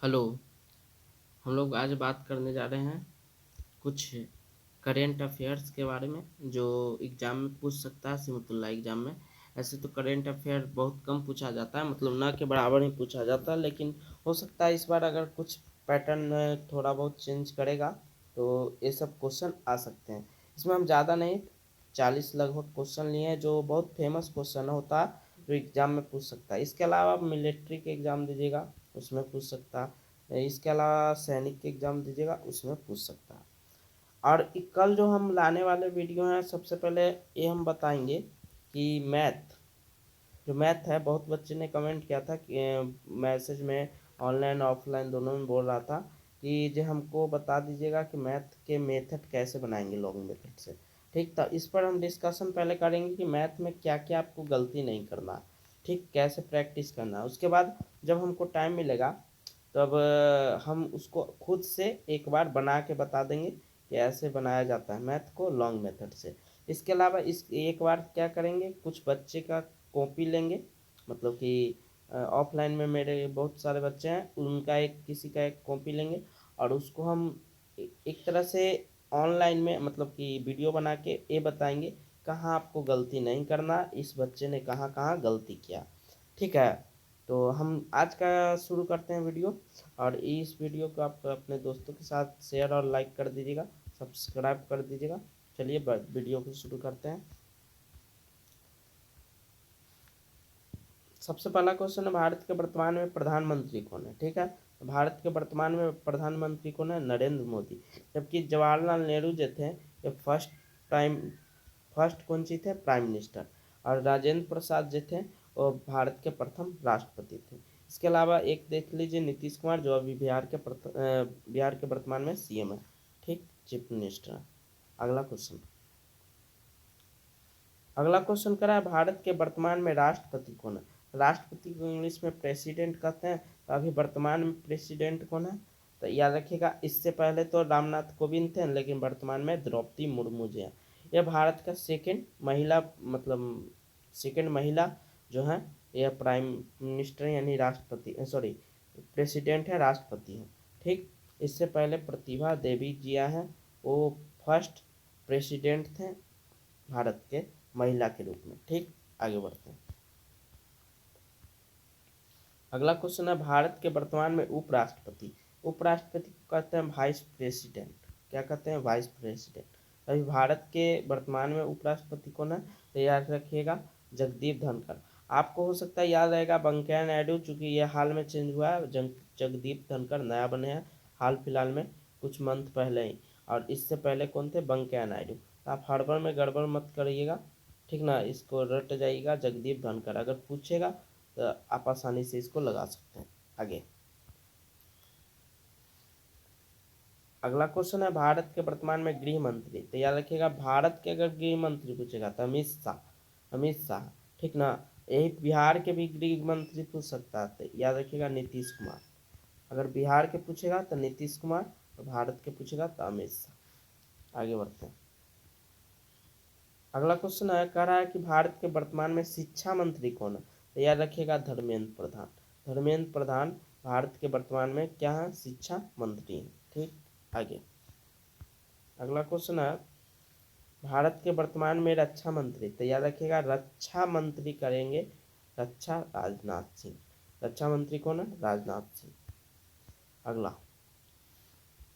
Hello. हम लोग आज बात करने जा रहे हैं कुछ करेंट अफेयर्स के बारे में जो एग्ज़ाम में पूछ सकता है सिमतुल्ला एग्ज़ाम में। ऐसे तो करेंट अफेयर बहुत कम पूछा जाता है, मतलब ना के बराबर ही पूछा जाता है, लेकिन हो सकता है इस बार अगर कुछ पैटर्न थोड़ा बहुत चेंज करेगा तो ये सब क्वेश्चन आ सकते हैं। इसमें हम ज़्यादा नहीं 40 लगभग क्वेश्चन लिए हैं जो बहुत फेमस क्वेश्चन होता है जो एग्ज़ाम में पूछ सकता है। इसके अलावा आप मिलिट्री के एग्ज़ाम दीजिएगा उसमें पूछ सकता है, इसके अलावा सैनिक के एग्ज़ाम दीजिएगा उसमें पूछ सकता है। और कल जो हम लाने वाले वीडियो हैं सबसे पहले ये हम बताएंगे कि मैथ है, बहुत बच्चे ने कमेंट किया था कि मैसेज में ऑनलाइन ऑफलाइन दोनों में बोल रहा था कि जो हमको बता दीजिएगा कि मैथ के मेथड कैसे बनाएंगे लॉगिंग मेथड से। ठीक, तो इस पर हम डिस्कशन पहले करेंगे कि मैथ में क्या क्या आपको गलती नहीं करना है, ठीक, कैसे प्रैक्टिस करना है। उसके बाद जब हमको टाइम मिलेगा तब हम उसको खुद से एक बार बना के बता देंगे कि ऐसे बनाया जाता है मैथ को लॉन्ग मेथड से। इसके अलावा इस एक बार क्या करेंगे, कुछ बच्चे का कॉपी लेंगे, मतलब कि ऑफलाइन में मेरे बहुत सारे बच्चे हैं, उनका एक किसी का एक कॉपी लेंगे और उसको हम एक तरह से ऑनलाइन में मतलब कि वीडियो बना के ये बताएंगे कहाँ आपको गलती नहीं करना, इस बच्चे ने कहाँ कहाँ गलती किया। ठीक है, तो हम आज का शुरू करते हैं वीडियो। और इस वीडियो को आप अपने दोस्तों के साथ शेयर और लाइक कर दीजिएगा, सब्सक्राइब कर दीजिएगा। चलिए वीडियो को शुरू करते हैं। सबसे पहला क्वेश्चन है, भारत के वर्तमान में प्रधानमंत्री कौन है। ठीक है, तो भारत के वर्तमान में प्रधानमंत्री कौन है, नरेंद्र मोदी। जबकि जवाहरलाल नेहरू जो थे ये फर्स्ट कौन सी थे, प्राइम मिनिस्टर। और राजेंद्र प्रसाद जो थे वो भारत के प्रथम राष्ट्रपति थे। इसके अलावा एक देख लीजिए नीतीश कुमार जो अभी बिहार के वर्तमान में सीएम है, ठीक, चीफ मिनिस्टर। अगला क्वेश्चन करा है, भारत के वर्तमान में राष्ट्रपति कौन है। राष्ट्रपति को इंग्लिश में प्रेसिडेंट कहते हैं, तो अभी वर्तमान में प्रेसिडेंट कौन है, तो याद रखिएगा इससे पहले तो रामनाथ कोविंद थे लेकिन वर्तमान में द्रौपदी मुर्मू जी हैं। यह भारत का सेकेंड महिला जो है यह प्राइम मिनिस्टर यानी राष्ट्रपति, सॉरी, प्रेसिडेंट है, राष्ट्रपति है। ठीक, इससे पहले प्रतिभा देवी जिया है, वो फर्स्ट प्रेसिडेंट थे भारत के महिला के रूप में। ठीक, आगे बढ़ते हैं। अगला क्वेश्चन है, भारत के वर्तमान में उपराष्ट्रपति को कहते हैं वाइस प्रेसिडेंट। क्या कहते हैं, वाइस प्रेसिडेंट। अभी भारत के वर्तमान में उपराष्ट्रपति कौन है, तो याद रखिएगा जगदीप धनखड़। आपको हो सकता है याद रहेगा वेंकैया नायडू, चूंकि ये हाल में चेंज हुआ है, जगदीप धनखड़ नया बने हैं हाल फिलहाल में, कुछ मंथ पहले ही। और इससे पहले कौन थे, वेंकैया नायडू। तो आप हड़बड़ में गड़बड़ मत करिएगा, ठीक ना, इसको रट जाइएगा जगदीप धनखड़। अगर पूछेगा तो आप आसानी से इसको लगा सकते हैं। आगे अगला क्वेश्चन है, भारत के वर्तमान में गृह मंत्री। तो याद रखिएगा भारत के अगर गृह मंत्री पूछेगा तो अमित शाह, ठीक ना। यही बिहार के भी गृह मंत्री पूछ सकता है, तो याद रखिएगा नीतीश कुमार। अगर बिहार के पूछेगा तो नीतीश कुमार, और भारत के पूछेगा तो अमित शाह। आगे बढ़ते हैं। अगला क्वेश्चन है, कह रहा है कि भारत के वर्तमान में शिक्षा मंत्री कौन है, तो याद रखिएगा धर्मेंद्र प्रधान भारत के वर्तमान में क्या है, शिक्षा मंत्री हैं। ठीक, आगे अगला क्वेश्चन है, भारत के वर्तमान में रक्षा मंत्री। तो याद रखिएगा रक्षा मंत्री करेंगे राजनाथ सिंह। रक्षा मंत्री कौन है, राजनाथ सिंह। अगला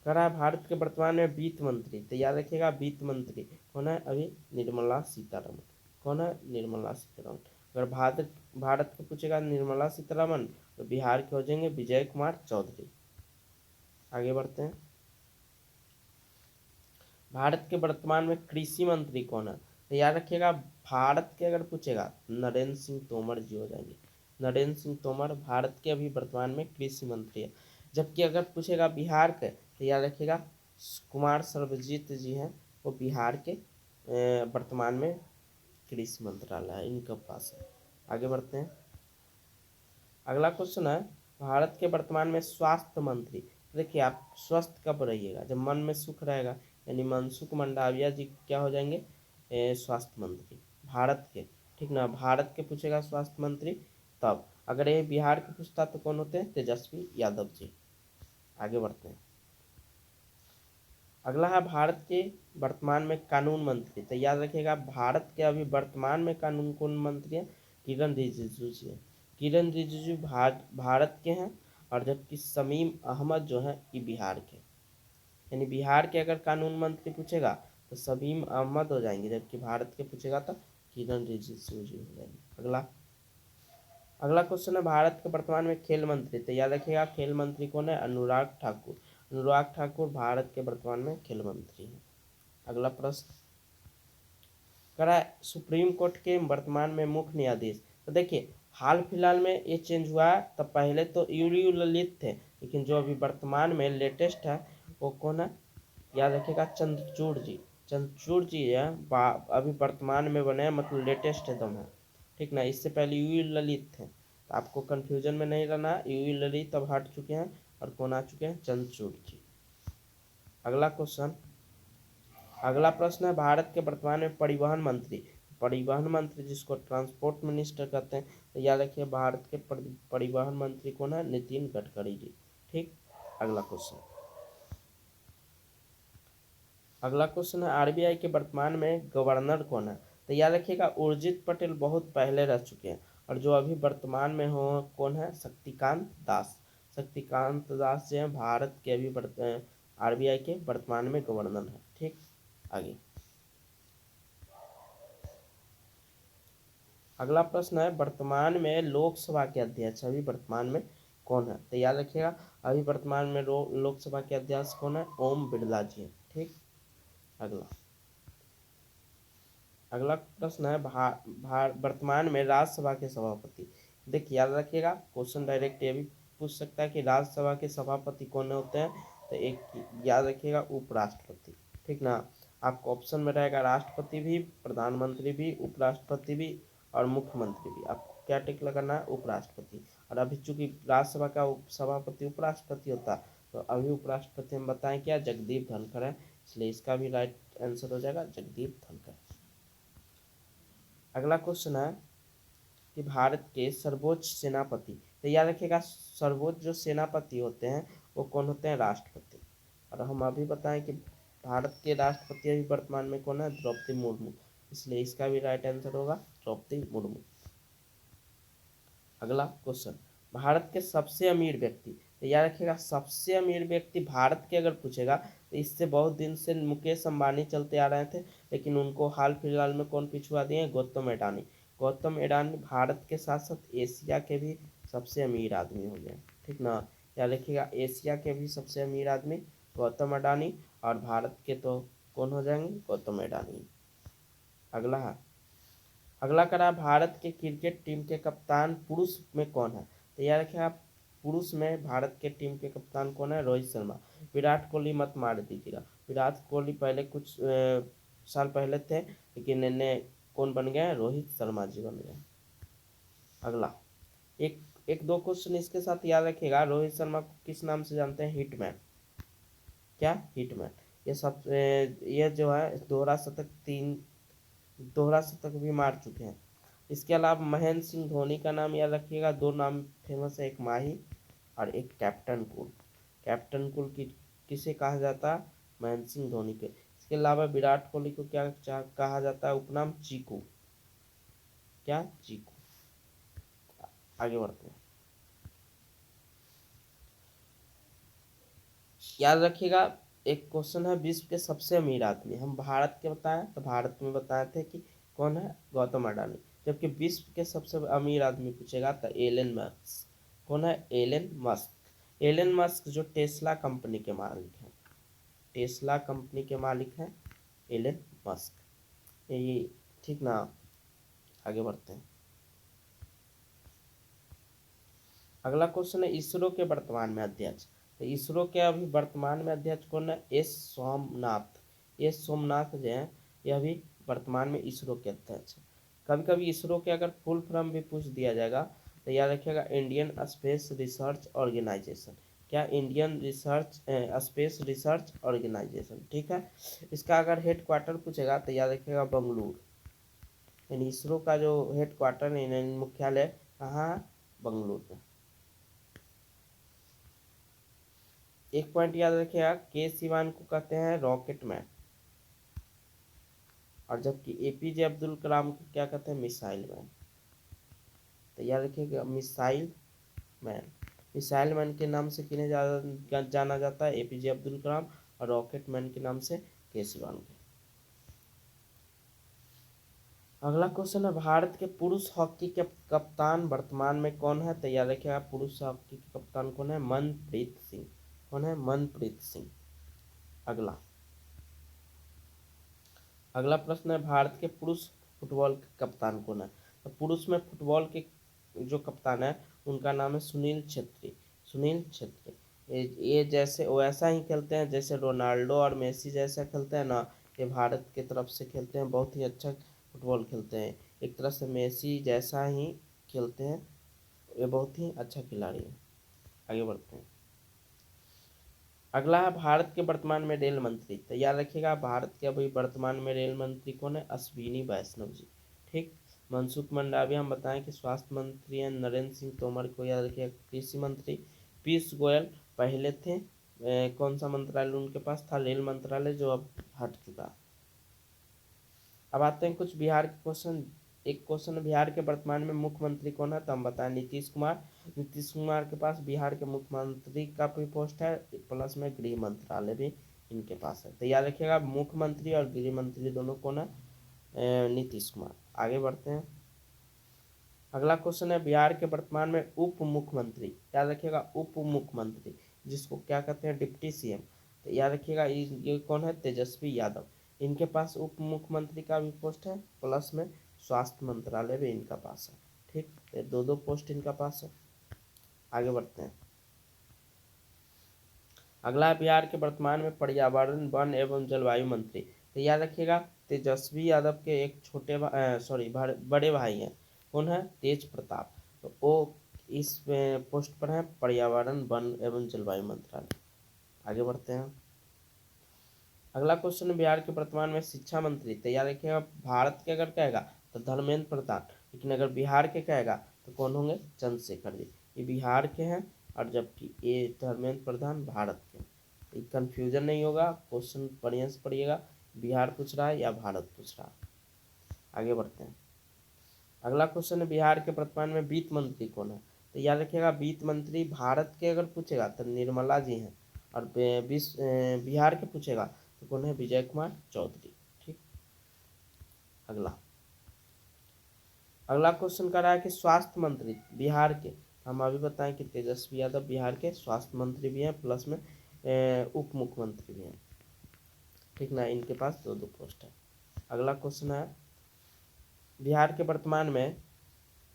कह रहा है, भारत के वर्तमान में वित्त मंत्री। तो याद रखिएगा वित्त मंत्री कौन है, अभी निर्मला सीतारमन। कौन है, निर्मला सीतारमन। अगर भारत के पूछेगा निर्मला सीतारमन, तो बिहार के हो जाएंगे विजय कुमार चौधरी। आगे बढ़ते हैं। भारत के वर्तमान में कृषि मंत्री कौन है, तो याद रखिएगा भारत के अगर पूछेगा नरेंद्र सिंह तोमर जी हो जाएंगे। नरेंद्र सिंह तोमर भारत के अभी वर्तमान में कृषि मंत्री है। जबकि अगर पूछेगा बिहार के, तो याद रखिएगा कुमार सर्वजीत जी हैं, वो बिहार के वर्तमान में कृषि मंत्रालय है इनके पास है। आगे बढ़ते हैं। अगला क्वेश्चन है, भारत के वर्तमान में स्वास्थ्य मंत्री। देखिए आप स्वस्थ कब रहिएगा, जब मन में सुख रहेगा, यानी मनसुख मंडाविया जी क्या हो जाएंगे, स्वास्थ्य मंत्री भारत के। ठीक ना, भारत के पूछेगा स्वास्थ्य मंत्री। तब अगर ये बिहार के पूछता तो कौन होते हैं, तेजस्वी यादव जी। आगे बढ़ते हैं। अगला है भारत के वर्तमान में कानून मंत्री। तो याद रखिएगा भारत के अभी वर्तमान में कानून कौन मंत्री है? किरण रिजिजू जी है। किरण रिजिजू भारत के हैं, और जबकि शमीम अहमद जो है ये बिहार के। यानी बिहार के अगर कानून मंत्री पूछेगा तो शमीम अहमद हो जाएंगे, जबकि भारत के पूछेगा तो किरण रिजिजू जी हो जाएंगे। अगला क्वेश्चन है भारत के वर्तमान में खेल मंत्री। तो याद रखिएगा खेल मंत्री कौन है? अनुराग ठाकुर। अनुराग ठाकुर भारत के वर्तमान में खेल मंत्री हैं। अगला प्रश्न करा सुप्रीम कोर्ट के वर्तमान में मुख्य न्यायाधीश। तो देखिए हाल फिलहाल में ये चेंज हुआ है, तो पहले तो यूयू ललित थे, लेकिन जो अभी वर्तमान में लेटेस्ट है वो कौन है? याद रखिएगा चंद्रचूड़ जी। चंद्रचूड़ जी है अभी वर्तमान में बने, मतलब लेटेस्ट एकदम है, ठीक ना। इससे पहले यूयू ललित थे, तो आपको कंफ्यूजन में नहीं रहना। यूयू ललित अब हट चुके हैं और कौन आ चुके हैं? चंद्रचूड़ जी। अगला प्रश्न है भारत के वर्तमान में परिवहन मंत्री। परिवहन मंत्री जिसको ट्रांसपोर्ट मिनिस्टर कहते हैं, तो याद रखिए भारत के परिवहन मंत्री कौन है? नितिन गडकरी जी। ठीक। अगला क्वेश्चन है आरबीआई के वर्तमान में गवर्नर कौन है? तो याद रखिएगा उर्जित पटेल बहुत पहले रह चुके हैं, और जो अभी वर्तमान में हो कौन है? शक्तिकांत दास। शक्तिकांत दास जो है भारत के अभी आरबीआई के वर्तमान में गवर्नर है। ठीक। आगे अगला प्रश्न है वर्तमान में लोकसभा के अध्यक्ष अभी वर्तमान में कौन है? तो याद रखिएगा अभी वर्तमान में लोकसभा के अध्यक्ष कौन है? ओम बिरला जी है। ठीक। अगला अगला प्रश्न है वर्तमान में राज्यसभा के सभापति। देखिए याद रखिएगा क्वेश्चन डायरेक्ट ये भी पूछ सकता है कि राज्यसभा के सभापति कौन होते हैं? तो एक याद रखिएगा उपराष्ट्रपति। ठीक ना। आपको ऑप्शन में रहेगा राष्ट्रपति भी, प्रधानमंत्री भी, उपराष्ट्रपति भी और मुख्यमंत्री भी। आपको क्या टिक लगाना है? उपराष्ट्रपति। और अभी चूंकि राज्यसभा का सभापति उपराष्ट्रपति होता है, तो अभी उपराष्ट्रपति हम बताएं क्या? जगदीप धनखड़ है, इसलिए इसका भी राइट आंसर हो जाएगा जगदीप धनखड़। अगला क्वेश्चन है कि भारत के सर्वोच्च सेनापति। तो याद रखिएगा सर्वोच्च जो सेनापति होते हैं वो कौन होते हैं? राष्ट्रपति। और हम अभी बताएं कि भारत के राष्ट्रपति अभी वर्तमान में कौन है? द्रौपदी मुर्मू, इसलिए इसका भी राइट आंसर होगा द्रौपदी मुर्मू। अगला क्वेश्चन भारत के सबसे अमीर व्यक्ति। तो याद रखिएगा सबसे अमीर व्यक्ति भारत के अगर पूछेगा तो इससे बहुत दिन से मुकेश अंबानी चलते आ रहे थे, लेकिन उनको हाल फिलहाल में कौन पिछुआ दिए? गौतम अडानी। गौतम अडानी भारत के साथ साथ एशिया के भी सबसे अमीर आदमी हो गए। ठीक ना। याद रखिएगा एशिया के भी सबसे अमीर आदमी गौतम अडानी, और भारत के तो कौन हो जाएंगे? गौतम अडानी। अगला करा भारत के क्रिकेट टीम के कप्तान पुरुष में कौन है? तो याद रखिएगा पुरुष में भारत के टीम के कप्तान कौन है? रोहित शर्मा। विराट कोहली मत मार दीजिएगा, विराट कोहली पहले कुछ साल पहले थे, लेकिन इन्हें कौन बन गए? रोहित शर्मा जी बन गए। अगला एक एक दो क्वेश्चन इसके साथ याद रखिएगा। रोहित शर्मा को किस नाम से जानते हैं? हिटमैन। क्या? हिटमैन। ये जो है दोहरा शतक भी मार चुके हैं। इसके अलावा महेंद्र सिंह धोनी का नाम याद रखिएगा। दो नाम फेमस है, एक माही और एक कैप्टन कूल। कैप्टन कूल किसे कहा जाता है? महेंद्र सिंह धोनी के। इसके अलावा विराट कोहली को क्या कहा जाता है? उपनाम चीकू। क्या? चीकू। आगे बढ़ते हैं। याद रखिएगा एक क्वेश्चन है विश्व के सबसे अमीर आदमी। हम भारत के बताएं तो भारत में बताए थे कि कौन है? गौतम अडानी। जबकि विश्व के सबसे अमीर आदमी पूछेगा तो एलन मस्क। कौन है? Elon Musk. एलन मस्क जो टेस्ला कंपनी के मालिक हैं। टेस्ला कंपनी के मालिक हैं एलन मस्क। ये ठीक ना। आगे बढ़ते हैं। अगला क्वेश्चन है इसरो के वर्तमान में अध्यक्ष। तो इसरो के अभी वर्तमान में अध्यक्ष कौन है? एस सोमनाथ। एस सोमनाथ जो है यह भी वर्तमान में इसरो के अध्यक्ष है। कभी कभी इसरो के अगर फुल फॉर्म भी पूछ दिया जाएगा तो याद रखिएगा इंडियन स्पेस रिसर्च ऑर्गेनाइजेशन। क्या? Indian space research organisation. ठीक है। इसका अगर हेड क्वार्टर पूछेगा तो याद रखिएगा बंगलुरु। यानी इसरो का जो हेड क्वार्टर है, मुख्यालय कहाँ है? बंगलुरु में। एक पॉइंट याद रखिएगा, के सिवान को कहते हैं रॉकेट मैन, और जबकि एपीजे अब्दुल कलाम को क्या कहते हैं, मिसाइल मैन। तो याद रखिएगा मिसाइल मैन। मिसाइल मैन के नाम से किन्हें जाना जाता है, एपीजे अब्दुल कलाम, और रॉकेट मैन के नाम से के सिवान के। अगला क्वेश्चन है, भारत के पुरुष हॉकी के कप्तान वर्तमान में कौन है। तो याद रखिएगा पुरुष हॉकी के कप्तान कौन है, मनप्रीत सिंह। कौन है, मनप्रीत सिंह। अगला प्रश्न है, भारत के पुरुष फुटबॉल के कप्तान कौन है। तो पुरुष में फुटबॉल के जो कप्तान है उनका नाम है सुनील छेत्री। सुनील छेत्री। ये जैसे वैसा ही खेलते हैं जैसे रोनाल्डो और मेसी जैसा खेलते हैं ना, ये भारत की तरफ से खेलते हैं, बहुत ही अच्छा फुटबॉल खेलते हैं, एक तरह से मेसी जैसा ही खेलते हैं, ये बहुत ही अच्छा खिलाड़ी है। आगे बढ़ते हैं। अगला है, भारत के वर्तमान में रेल मंत्री। तो याद रखिएगा भारत के अभी वर्तमान में रेल मंत्री कौन है, अश्विनी वैष्णव जी। ठीक। मनसुख मंडाविया हम बताएं कि स्वास्थ्य मंत्री हैं, नरेंद्र सिंह तोमर को याद रखिएगा कृषि मंत्री, पीयूष गोयल पहले थे, कौन सा मंत्रालय उनके पास था, रेल मंत्रालय, जो अब हट चुका। अब आते हैं कुछ बिहार के क्वेश्चन। एक क्वेश्चन, बिहार के वर्तमान में मुख्यमंत्री कौन है। तो हम बताएं नीतीश कुमार। नीतीश कुमार के पास बिहार के मुख्यमंत्री का भी पोस्ट है, प्लस में गृह मंत्रालय भी इनके पास है। तो याद रखिएगा मुख्यमंत्री और गृह मंत्री दोनों कौन है, नीतीश कुमार। आगे बढ़ते हैं। अगला क्वेश्चन है, बिहार के वर्तमान में उप मुख्यमंत्री। याद रखिएगा उप मुख्यमंत्री, जिसको क्या कहते हैं, डिप्टी सीएम। तो याद रखिएगा ये कौन है, तेजस्वी यादव। इनके पास उप मुख्यमंत्री का भी पोस्ट है, प्लस में स्वास्थ्य मंत्रालय भी इनका पास है। ठीक, ये दो दो पोस्ट इनका पास है। आगे बढ़ते हैं। अगला है, बिहार के वर्तमान में पर्यावरण वन एवं जलवायु मंत्री। तो याद रखिएगा तेजस्वी यादव के एक बड़े भाई हैं, कौन है, तेज प्रताप। तो वो इस पोस्ट पर है, पर्यावरण वन एवं जलवायु मंत्रालय। आगे बढ़ते हैं। अगला क्वेश्चन, बिहार के वर्तमान में शिक्षा मंत्री। तो याद रखिएगा भारत के अगर कहेगा तो धर्मेंद्र प्रधान, लेकिन अगर बिहार के कहेगा तो कौन होंगे, चंद्रशेखर जी। ये बिहार के हैं, और जबकि ये धर्मेंद्र प्रधान भारत के। कंफ्यूजन नहीं होगा, क्वेश्चन बढ़िया से पढ़िएगा, बिहार पूछ रहा है या भारत पूछ रहा है। आगे बढ़ते हैं। अगला क्वेश्चन है, बिहार के वर्तमान में वित्त मंत्री कौन है। तो याद रखिएगा वित्त मंत्री भारत के अगर पूछेगा तो निर्मला जी हैं, और बिहार के पूछेगा तो कौन है, विजय कुमार चौधरी। ठीक। अगला अगला क्वेश्चन कर रहा है कि स्वास्थ्य मंत्री बिहार के, हम अभी बताएं कि तेजस्वी यादव बिहार के स्वास्थ्य मंत्री भी हैं, प्लस में उप मुख्यमंत्री भी हैं। ठीक ना, इनके पास दो दो पोस्ट है। अगला क्वेश्चन है, बिहार के वर्तमान में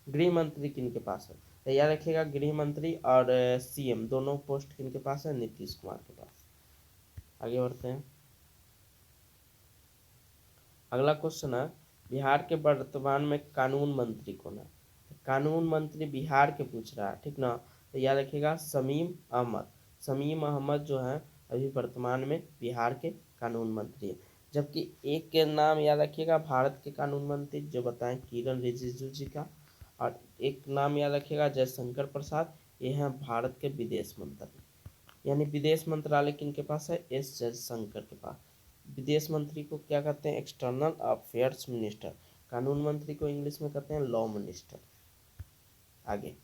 गृह मंत्री किन के पास है। तो याद रखिएगा गृह मंत्री और सीएम दोनों पोस्ट किन के पास है, नीतीश कुमार के पास। आगे बढ़ते हैं। अगला क्वेश्चन है, बिहार के वर्तमान में कानून मंत्री कौन है। तो कानून मंत्री बिहार के पूछ रहा है, ठीक ना। तो याद रखिएगा शमीम अहमद। शमीम अहमद जो है अभी वर्तमान में बिहार के कानून मंत्री है। जबकि एक के नाम याद रखिएगा भारत के कानून मंत्री जो बताएं, किरण रिजिजू जी का, और एक नाम याद रखिएगा जयशंकर प्रसाद, ये हैं भारत के विदेश मंत्री। यानी विदेश मंत्रालय किनके पास है, एस जयशंकर के पास। विदेश मंत्री को क्या कहते हैं, एक्सटर्नल अफेयर्स मिनिस्टर। कानून मंत्री को इंग्लिश में कहते हैं लॉ मिनिस्टर। आगे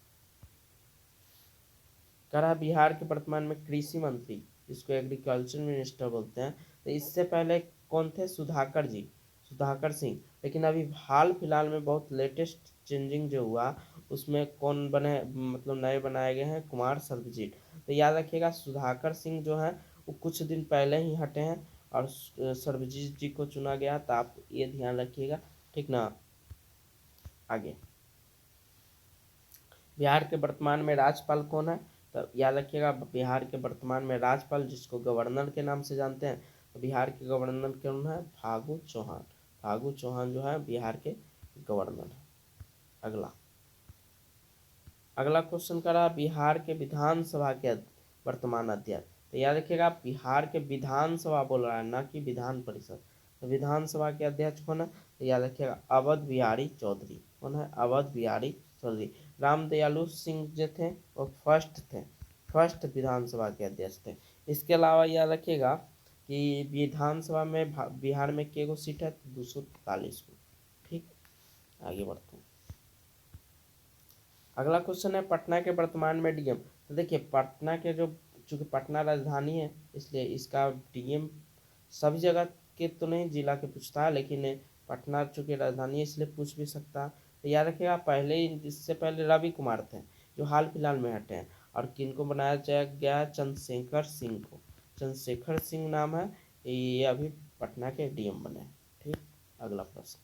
करा, बिहार के वर्तमान में कृषि मंत्री, जिसको एग्रीकल्चर मिनिस्टर बोलते हैं। तो इससे पहले कौन थे, सुधाकर जी, सुधाकर सिंह। लेकिन अभी हाल फिलहाल में बहुत लेटेस्ट चेंजिंग जो हुआ उसमें कौन बने, मतलब नए बनाए गए हैं, कुमार सर्वजीत। तो याद रखिएगा सुधाकर सिंह जो है वो कुछ दिन पहले ही हटे हैं, और सर्वजीत जी को चुना गया, तो आप ये ध्यान रखिएगा। ठीक ना। आगे, बिहार के वर्तमान में राज्यपाल कौन है। तो याद रखिएगा बिहार के वर्तमान में राज्यपाल, जिसको गवर्नर के नाम से जानते हैं, तो बिहार के गवर्नर कौन है, फागू चौहान। फागू चौहान जो है बिहार के गवर्नर है। अगला अगला क्वेश्चन करा, बिहार के विधानसभा के वर्तमान अध्यक्ष। तो याद रखिएगा बिहार के विधानसभा बोल रहा है, ना कि विधान परिषद। तो विधानसभा के अध्यक्ष कौन है, तो याद रखिएगा अवध बिहारी चौधरी। कौन है, अवध बिहारी चौधरी। राम दयालु सिंह जो थे वो फर्स्ट थे, फर्स्ट विधानसभा के अध्यक्ष थे। इसके अलावा याद रखिएगा कि विधानसभा में बिहार में के गो सीट है, 243 को। ठीक, आगे बढ़ते हैं। अगला क्वेश्चन है पटना के वर्तमान में डीएम। तो देखिए पटना के जो, चूंकि पटना राजधानी है इसलिए इसका डीएम सभी जगह के तो नहीं, जिला के पूछता है, लेकिन पटना चूंकि राजधानी है इसलिए पूछ भी सकता है। तो याद रखिएगा पहले, इससे पहले रवि कुमार थे जो हाल फिलहाल में हटे हैं, और किनको बनाया गया है, चंद्रशेखर सिंह को। चंद्रशेखर सिंह नाम है, ये अभी पटना के डीएम बने हैं। ठीक, अगला प्रश्न।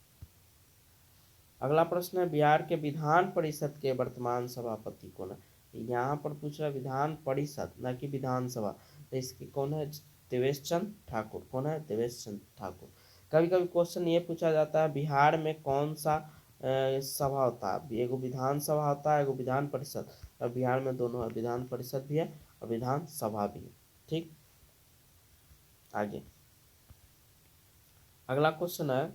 अगला प्रश्न है बिहार के विधान परिषद के वर्तमान सभापति कौन है। यहाँ पर पूछ रहा है विधान परिषद, न कि विधानसभा। तो इसके कौन है, देवेश चंद्र ठाकुर। कौन है, देवेश चंद्र ठाकुर। कभी कभी क्वेश्चन ये पूछा जाता है बिहार में कौन सा सभा होता है, एगो विधान सभा होता है, एगो विधान परिषद। और बिहार में दोनों है, विधान परिषद भी है और विधान सभा भी है। ठीक, आगे अगला क्वेश्चन है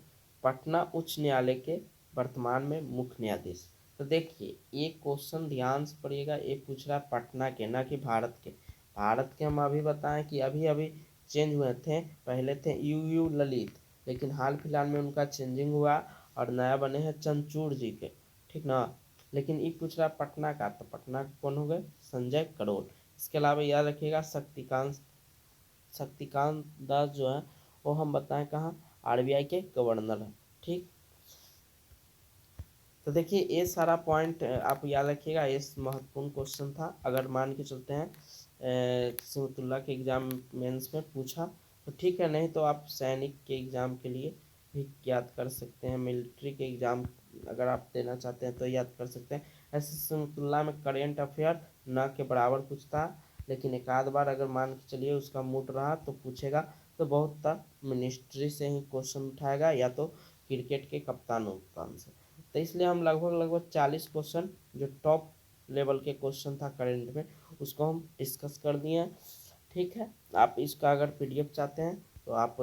पटना उच्च न्यायालय के वर्तमान में मुख्य न्यायाधीश। तो देखिए ये क्वेश्चन ध्यान से पढ़िएगा, ये पूछ रहा है पटना के, ना कि भारत के। भारत के हम अभी बताएं कि अभी अभी चेंज हुए थे, पहले थे यू ललित, लेकिन हाल फिलहाल में उनका चेंजिंग हुआ और नया बने हैं चंद्रचूड़ जी के। ठीक ना, लेकिन ये पूछ रहा है पटना का, तो पटना कौन हो गए, संजय करोल। इसके अलावा याद रखिएगा शक्तिकांत दास जो है वो हम बताएं कहाँ, आरबीआई के गवर्नर है। ठीक, तो देखिए ये सारा पॉइंट आप याद रखिएगा, ये महत्वपूर्ण क्वेश्चन था। अगर मान के चलते हैं सिमतुल्ला के एग्जाम मेंस में पूछा तो ठीक है, नहीं तो आप सैनिक के एग्जाम के लिए भी याद कर सकते हैं, मिलिट्री के एग्जाम अगर आप देना चाहते हैं तो याद कर सकते हैं। ऐसे सिमतुल्ला में करेंट अफेयर न के बराबर पूछता है, लेकिन एक आध बार अगर मान के चलिए उसका मूड रहा तो पूछेगा, तो बहुत मिनिस्ट्री से ही क्वेश्चन उठाएगा या तो क्रिकेट के कप्तान उप्तान से। तो इसलिए हम लगभग 40 क्वेश्चन जो टॉप लेवल के क्वेश्चन था करेंट में उसको हम डिस्कस कर दिए हैं। ठीक है, आप इसका अगर पीडीएफ चाहते हैं तो आप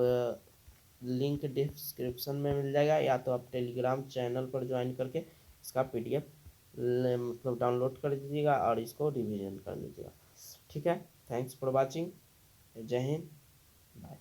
लिंक डिस्क्रिप्शन में मिल जाएगा, या तो आप टेलीग्राम चैनल पर ज्वाइन करके इसका पीडीएफ मतलब डाउनलोड कर दीजिएगा और इसको रिवीजन कर लीजिएगा। ठीक है, थैंक्स फॉर वॉचिंग, जय हिंद, बाय।